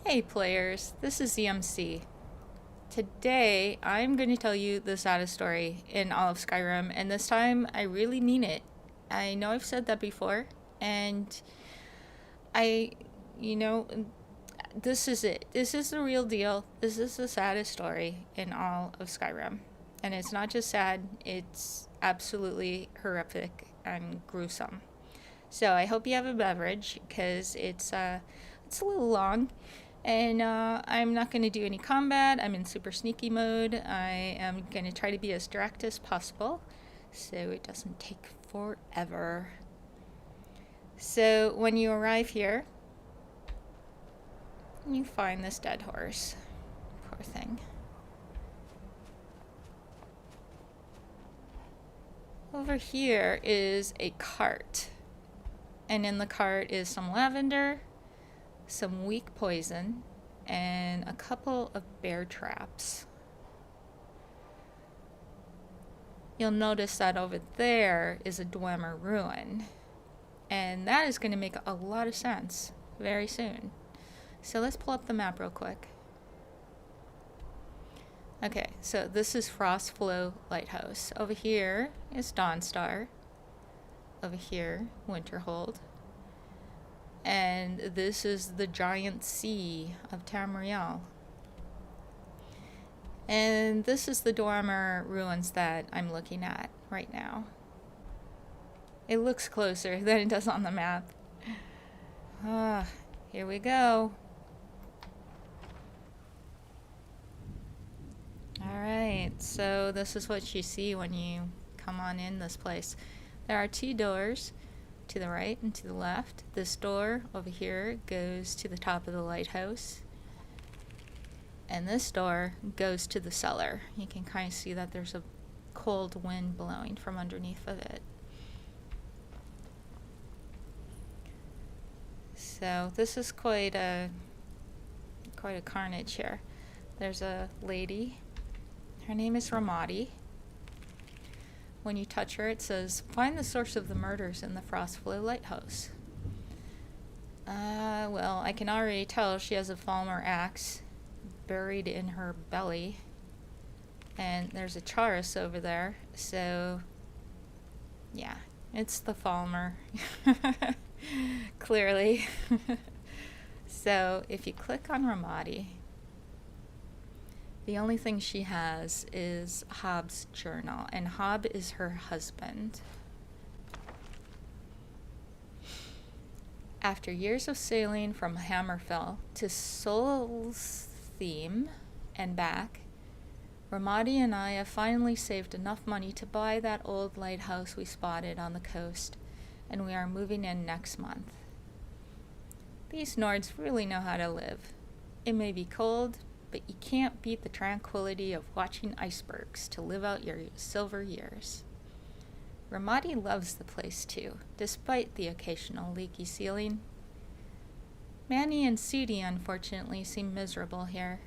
Hey players, this is ZMC. Today I'm going to tell you the saddest story in all of Skyrim, and this time I really mean it. I know I've said that before, and I, you know, this is it. This is the real deal. This is the saddest story in all of Skyrim. And it's not just sad, it's absolutely horrific and gruesome. So I hope you have a beverage, because it's a little long. And I'm not going to do any combat. I'm in super sneaky mode. I am going to try to be as direct as possible so it doesn't take forever. So when you arrive here, you find this dead horse. Poor thing. Over here is a cart. And in the cart is some lavender, some weak poison, and a couple of bear traps. You'll notice that over there is a Dwemer ruin, and that is going to make a lot of sense very soon. So let's pull up the map real quick. Okay, so this is Frostflow Lighthouse. Over here is Dawnstar. Over here, Winterhold. And this is the giant sea of Tamriel. And this is the Dwemer ruins that I'm looking at right now. It looks closer than it does on the map. Here we go. Alright, so this is what you see when you come on in this place. There are two doors, to the right and to the left. This door over here goes to the top of the lighthouse, and this door goes to the cellar. You can kind of see that there's a cold wind blowing from underneath of it. So this is quite a carnage here. There's a lady. Her name is Ramadi. When you touch her, it says, "Find the source of the murders in the Frostflow Lighthouse." Well, I can already tell she has a Falmer axe buried in her belly. And there's a Charis over there, so yeah, it's the Falmer. Clearly. So if you click on Ramadi, the only thing she has is Hobb's journal, and Hobb is her husband. After years of sailing from Hammerfell to Solstheim and back, Ramadi and I have finally saved enough money to buy that old lighthouse we spotted on the coast, and we are moving in next month. These Nords really know how to live. It may be cold, but you can't beat the tranquility of watching icebergs to live out your silver years. Ramadi loves the place too, despite the occasional leaky ceiling. Manny and Sudi unfortunately seem miserable here.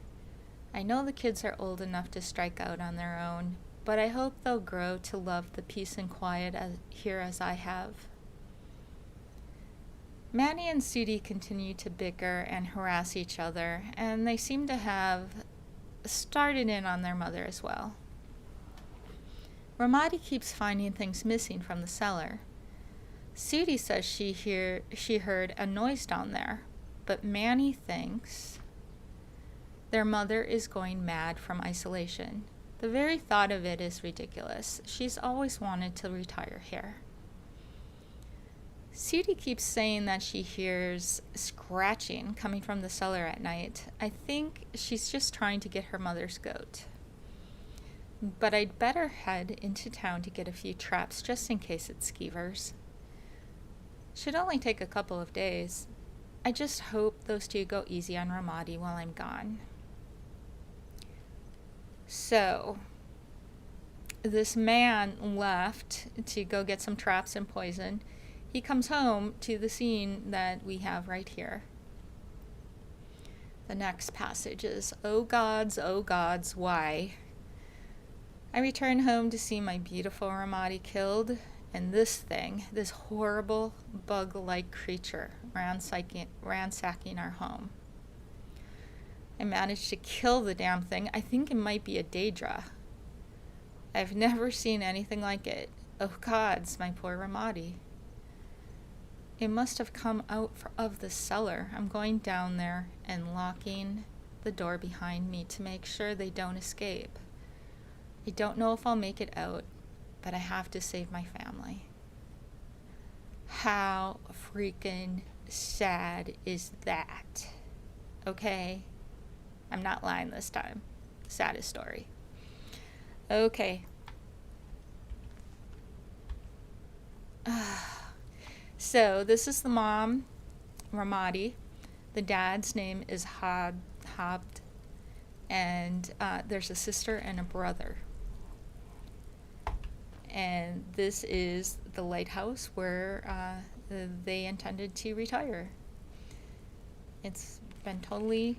I know the kids are old enough to strike out on their own, but I hope they'll grow to love the peace and quiet here as I have. Manny and Sudi continue to bicker and harass each other, and they seem to have started in on their mother as well. Ramadi keeps finding things missing from the cellar. Sudi says she heard a noise down there, but Manny thinks their mother is going mad from isolation. The very thought of it is ridiculous. She's always wanted to retire here. Sudi keeps saying that she hears scratching coming from the cellar at night. I think she's just trying to get her mother's goat. But I'd better head into town to get a few traps just in case it skeevers. Should only take a couple of days. I just hope those two go easy on Ramadi while I'm gone. So, this man left to go get some traps and poison. He comes home to the scene that we have right here. The next passage is, oh gods, why? I return home to see my beautiful Ramadi killed, and this horrible bug-like creature ransacking our home. I managed to kill the damn thing. I think it might be a Daedra. I've never seen anything like it. Oh gods, my poor Ramadi. It must have come out of the cellar. I'm going down there and locking the door behind me to make sure they don't escape. I don't know if I'll make it out, but I have to save my family. How freaking sad is that? Okay? I'm not lying this time. Saddest story. Okay. So this is the mom, Ramadi. The dad's name is Habd. And there's a sister and a brother. And this is the lighthouse where they intended to retire. It's been totally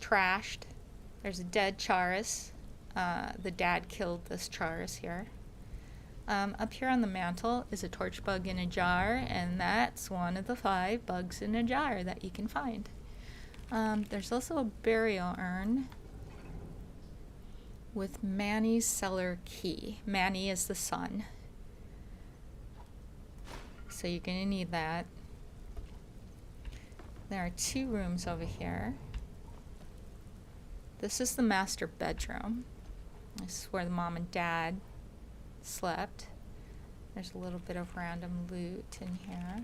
trashed. There's a dead Charis. The dad killed this Charis here. Up here on the mantle is a torch bug in a jar, and that's one of the 5 bugs in a jar that you can find. There's also a burial urn with Manny's cellar key. Manny is the son. So you're going to need that. There are 2 rooms over here. This is the master bedroom. This is where the mom and dad slept. There's a little bit of random loot in here.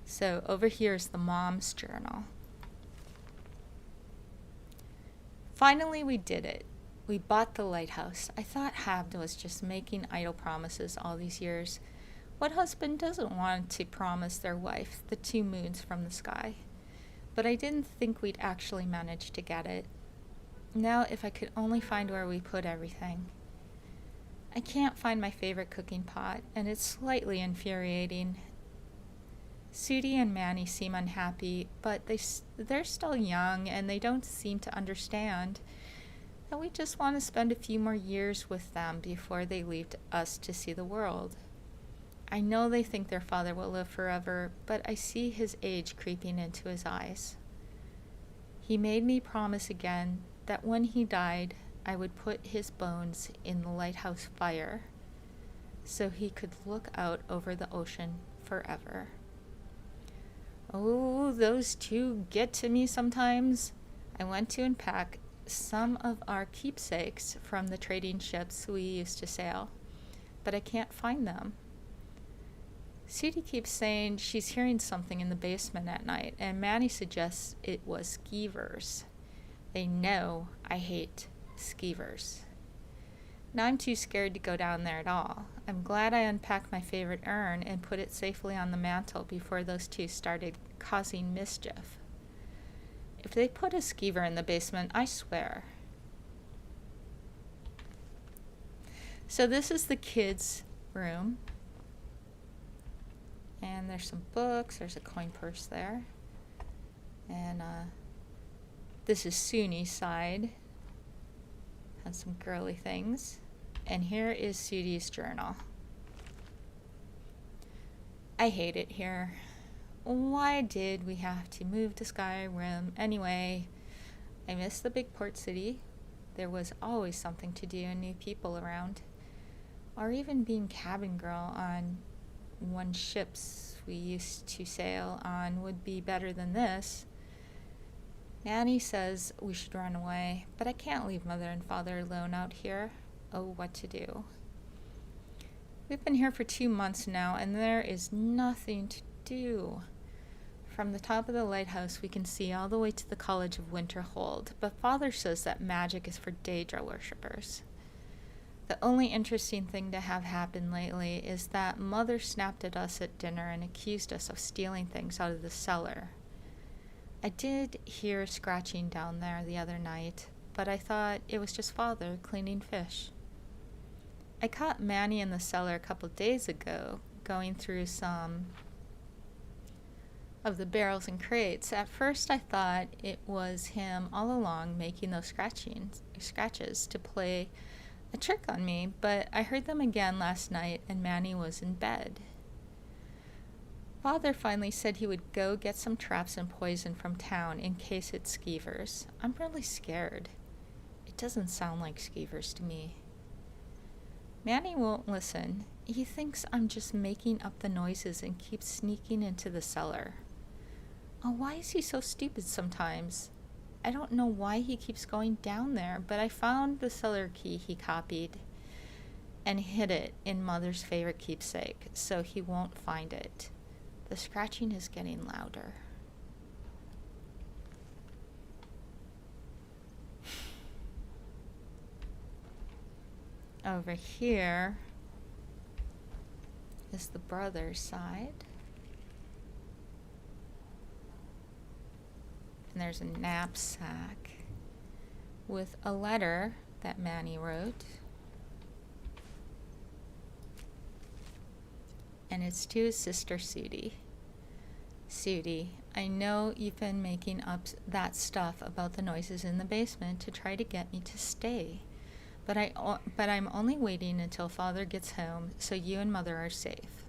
So over here is the mom's journal. Finally, we did it. We bought the lighthouse. I thought Habd was just making idle promises all these years. What husband doesn't want to promise their wife the 2 moons from the sky? But I didn't think we'd actually manage to get it. Now, if I could only find where we put everything. I can't find my favorite cooking pot, and it's slightly infuriating. Sudi and Manny seem unhappy, but they're still young, and they don't seem to understand that we just want to spend a few more years with them before they leave us to see the world. I know they think their father will live forever, but I see his age creeping into his eyes. He made me promise again that when he died, I would put his bones in the lighthouse fire so he could look out over the ocean forever. Oh, those 2 get to me sometimes. I went to unpack some of our keepsakes from the trading ships we used to sail, but I can't find them. Sudi keeps saying she's hearing something in the basement at night, and Manny suggests it was skeevers. They know I hate skeevers. Now I'm too scared to go down there at all. I'm glad I unpacked my favorite urn and put it safely on the mantle before those 2 started causing mischief. If they put a skeever in the basement, I swear. So this is the kids' room. And there's some books. There's a coin purse there. And this is Suni's side. Has some girly things. And here is Sudi's journal. I hate it here. Why did we have to move to Skyrim anyway? I miss the big port city. There was always something to do and new people around. Or even being cabin girl on one ships we used to sail on would be better than this. Nanny says we should run away, but I can't leave mother and father alone out here. Oh, what to do? We've been here for 2 months now, and there is nothing to do. From the top of the lighthouse, we can see all the way to the College of Winterhold, but father says that magic is for Daedra worshippers. The only interesting thing to have happened lately is that mother snapped at us at dinner and accused us of stealing things out of the cellar. I did hear scratching down there the other night, but I thought it was just father cleaning fish. I caught Manny in the cellar a couple days ago, going through some of the barrels and crates. At first I thought it was him all along making those scratches to play a trick on me, but I heard them again last night and Manny was in bed. Father finally said he would go get some traps and poison from town in case it's skeevers. I'm really scared. It doesn't sound like skeevers to me. Manny won't listen. He thinks I'm just making up the noises and keeps sneaking into the cellar. Oh, why is he so stupid sometimes? I don't know why he keeps going down there, but I found the cellar key he copied and hid it in Mother's favorite keepsake, so he won't find it. The scratching is getting louder. Over here is the brother's side. And there's a knapsack with a letter that Manny wrote. And it's to his sister Sudie. Sudie, I know you've been making up that stuff about the noises in the basement to try to get me to stay. But I'm only waiting until Father gets home so you and Mother are safe.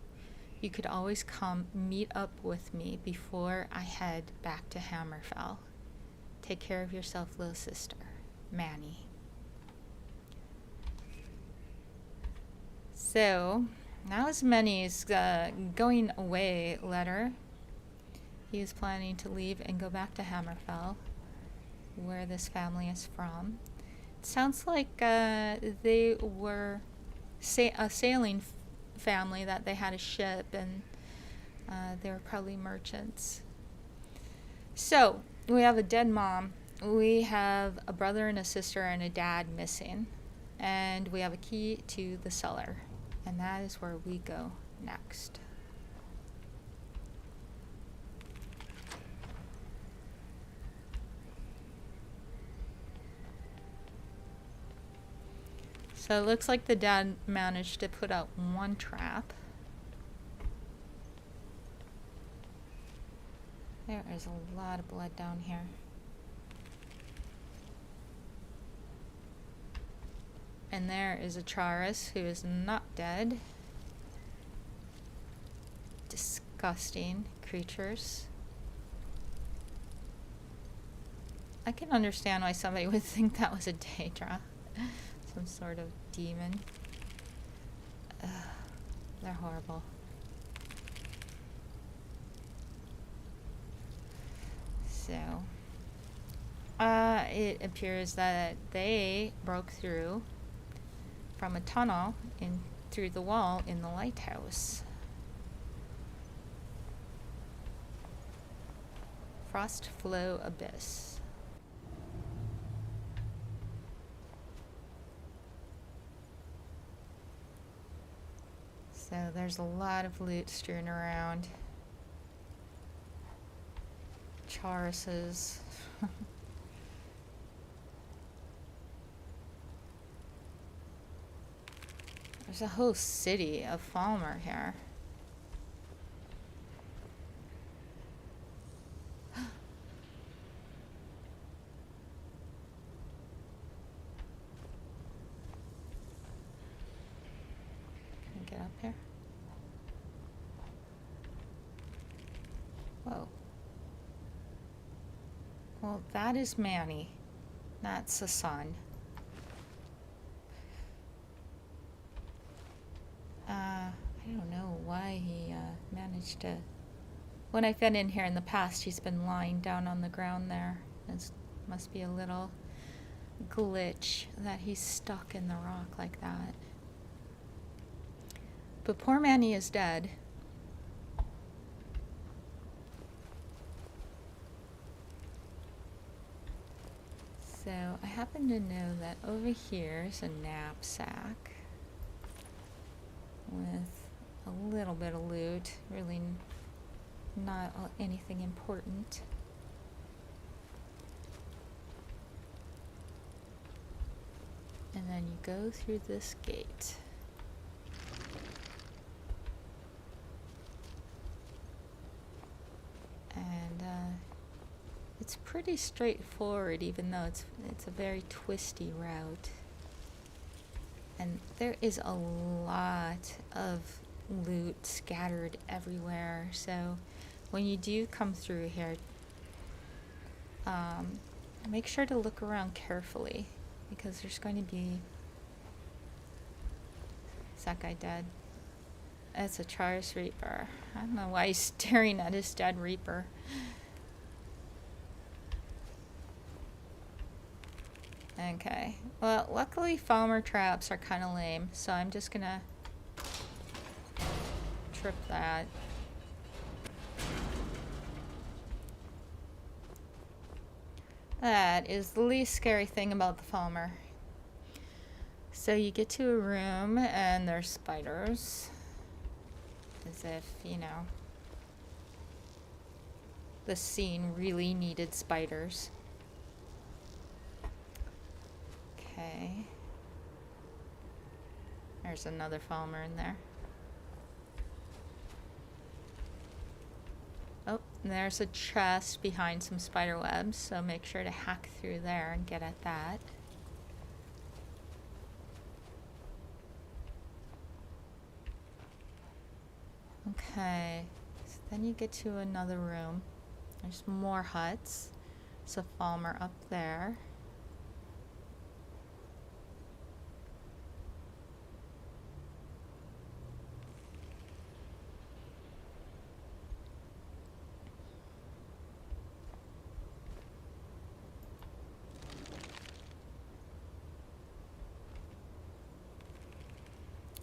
You could always come meet up with me before I head back to Hammerfell. Take care of yourself, little sister. Manny. So, that was Manny's going away letter. He was planning to leave and go back to Hammerfell, where this family is from. It sounds like they were a sailing family, that they had a ship, and they were probably merchants. So, we have a dead mom. We have a brother and a sister and a dad missing. And we have a key to the cellar. And that is where we go next. So it looks like the dad managed to put out one trap. There is a lot of blood down here. And there is a Charis who is not dead. Disgusting creatures. I can understand why somebody would think that was a Daedra. Some sort of demon. Ugh, they're horrible. So, it appears that they broke through from a tunnel in through the wall in the lighthouse. Frostflow Abyss. So there's a lot of loot strewn around. Charises. There's a whole city of Falmer here. Can I get up here? Whoa. Well, that is Manny. That's the son. I don't know why he managed to... When I've been in here in the past, he's been lying down on the ground there. It must be a little glitch that he's stuck in the rock like that. But poor Manny is dead. So I happen to know that over here is a knapsack with a little bit of loot, really not anything important. And then you go through this gate. And it's pretty straightforward, even though it's a very twisty route. And there is a lot of loot scattered everywhere. So when you do come through here, make sure to look around carefully, because there's going to be... Is that guy dead? It's a Char's Reaper. I don't know why he's staring at his dead Reaper. Okay. Well, luckily Falmer traps are kind of lame, so I'm just gonna trip that. That is the least scary thing about the Falmer. So you get to a room and there's spiders. As if, you know, the scene really needed spiders. Okay. There's another Falmer in there. Oh, and there's a chest behind some spider webs, so make sure to hack through there and get at that. Okay, so then you get to another room. There's more huts. There's a Falmer up there.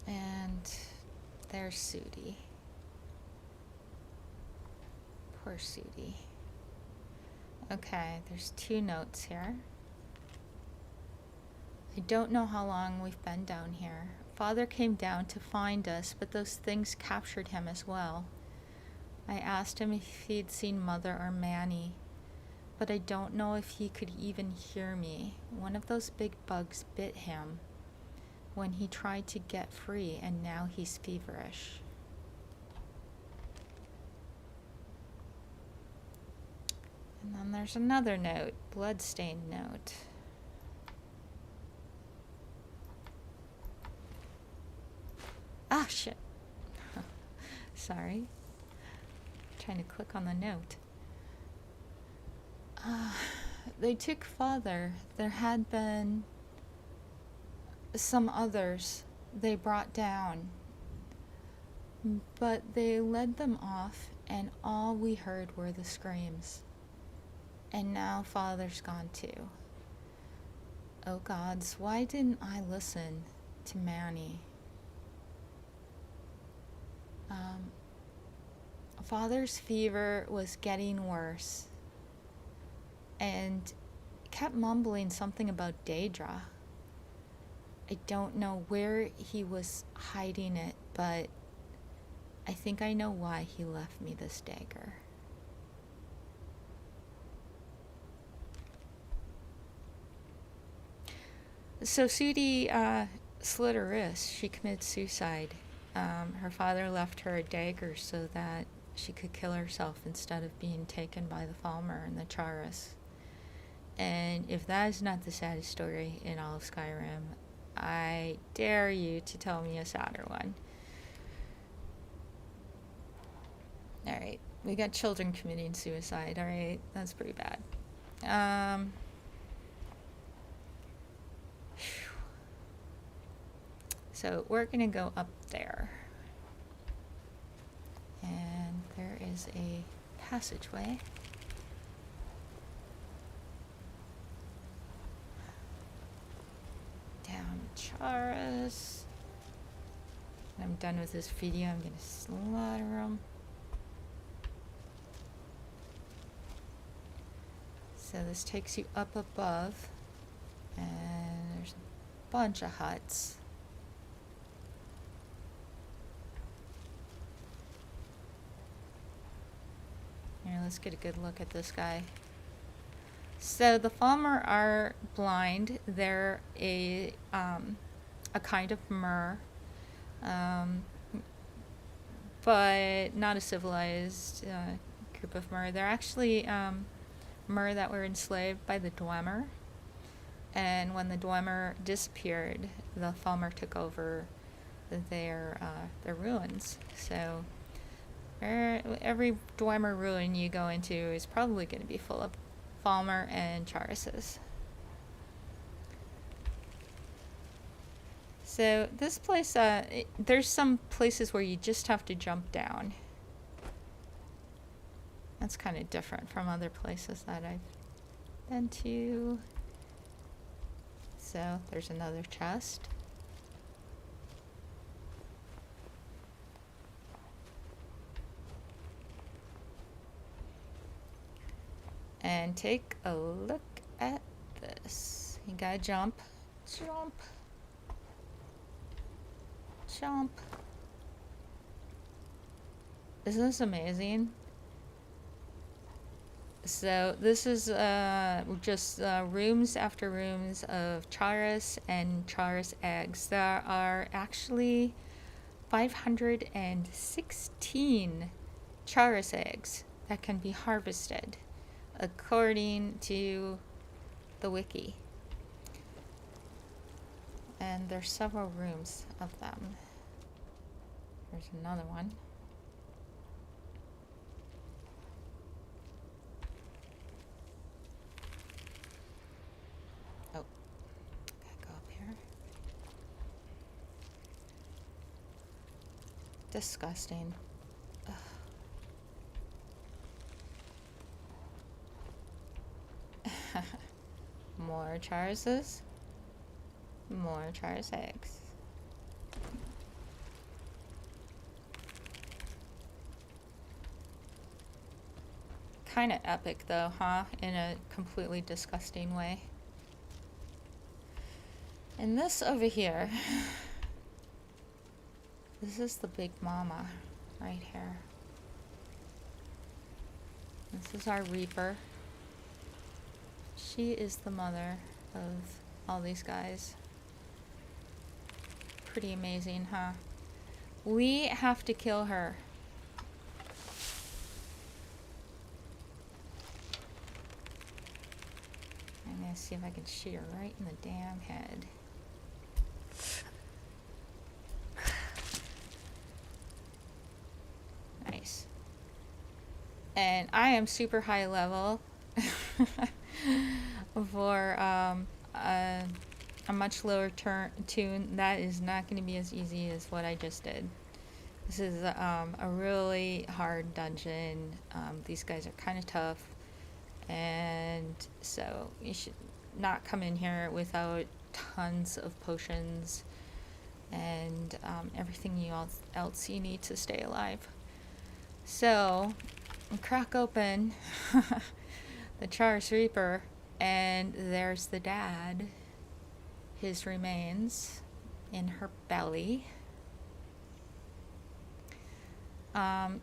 And there's Sudi. Poor Sudi. Okay, there's 2 notes here. I don't know how long we've been down here. Father came down to find us, but those things captured him as well. I asked him if he'd seen Mother or Manny, but I don't know if he could even hear me. One of those big bugs bit him when he tried to get free, and now he's feverish. And then there's another note, bloodstained note. Ah, shit. Sorry. Trying to click on the note. They took Father. There had been some others they brought down, but they led them off, and all we heard were the screams. And now Father's gone too. Oh gods, why didn't I listen to Manny? Father's fever was getting worse, and kept mumbling something about Daedra. I don't know where he was hiding it, but I think I know why he left me this dagger. So Sudi slit her wrist. She committed suicide. Her father left her a dagger so that she could kill herself instead of being taken by the Falmer and the Charis. And if that is not the saddest story in all of Skyrim, I dare you to tell me a sadder one. Alright, we got children committing suicide, alright? That's pretty bad. So we're gonna go up there. And there is a passageway. Down Charis. When I'm done with this video, I'm gonna slaughter them. So this takes you up above, and there's a bunch of huts. Here, let's get a good look at this guy. So the Falmer are blind. They're a kind of mer, but not a civilized group of mer. They're actually mer that were enslaved by the Dwemer, and when the Dwemer disappeared, the Falmer took over their ruins. So every Dwemer ruin you go into is probably going to be full of Falmer and Charuses. So this place, there's some places where you just have to jump down. That's kind of different from other places that I've been to. So there's another chest. And take a look at this. You gotta jump. Jump. Jump. Isn't this amazing? So this is just rooms after rooms of Charus and Charus eggs. There are actually 516 Charus eggs that can be harvested, according to the wiki. And there's several rooms of them. There's another one. Oh, gotta go up here. Disgusting. Ugh. More Charuses. More Charus eggs. Kind of epic though, huh? In a completely disgusting way. And this over here, this is the big mama right here. This is our Reaper. She is the mother of all these guys. Pretty amazing, huh? We have to kill her. I'm gonna see if I can shoot her right in the damn head. Nice. And I am super high level for a much lower tune. That is not going to be as easy as what I just did. This is a really hard dungeon. These guys are kind of tough, and so you should not come in here without tons of potions and everything else you need to stay alive. So crack open the Charus Reaper, and there's the dad. His remains in her belly.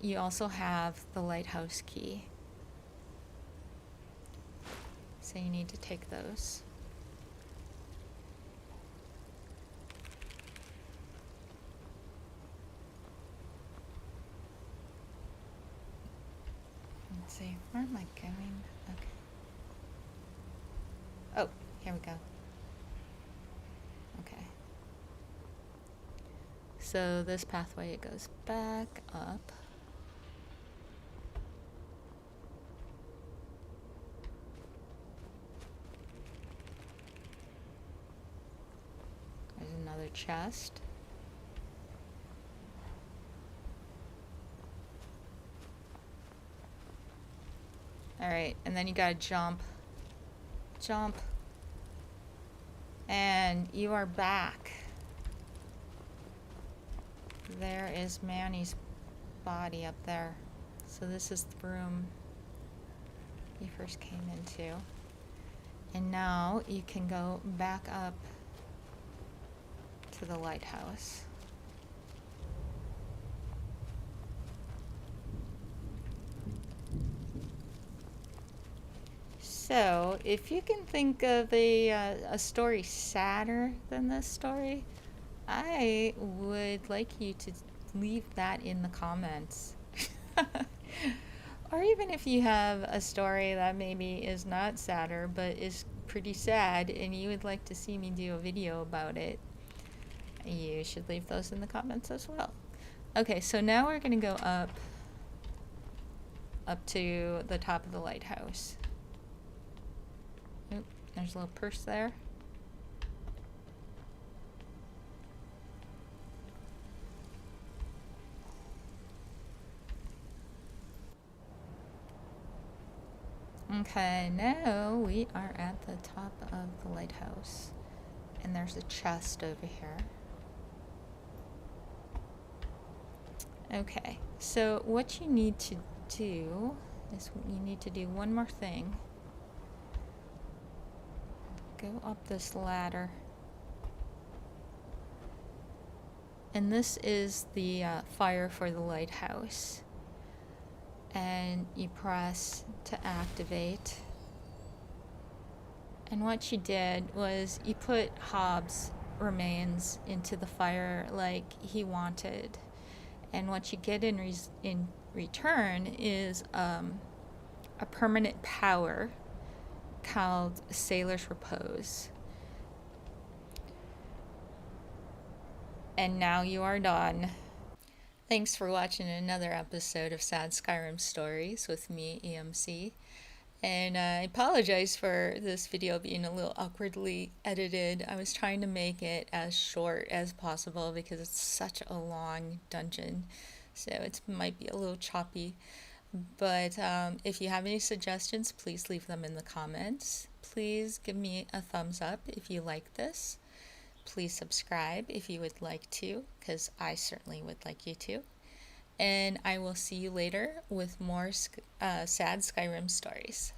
You also have the lighthouse key. So you need to take those. Let's see, where am I going? Okay. Oh, here we go. Okay. So this pathway, it goes back up. There's another chest. Alright, and then you gotta jump. Jump. And you are back. There is Manny's body up there. So this is the room you first came into. And now you can go back up to the lighthouse. So, if you can think of a story sadder than this story, I would like you to leave that in the comments. Or even if you have a story that maybe is not sadder, but is pretty sad, and you would like to see me do a video about it. you should leave those in the comments as well. Okay, so now we're gonna go up to the top of the lighthouse. Oop, there's a little purse there. Okay, now we are at the top of the lighthouse, and there's a chest over here. Okay, so what you need to do is you need to do one more thing. Go up this ladder. And this is the fire for the lighthouse. And you press to activate. And what you did was you put Hobbs' remains into the fire like he wanted. And what you get in return is a permanent power called Sailor's Repose. And now you are done. Thanks for watching another episode of Sad Skyrim Stories with me, EMC. And I apologize for this video being a little awkwardly edited. I was trying to make it as short as possible because it's such a long dungeon. So it might be a little choppy. But if you have any suggestions, please leave them in the comments. Please give me a thumbs up if you like this. Please subscribe if you would like to, because I certainly would like you to. And I will see you later with more sad Skyrim stories.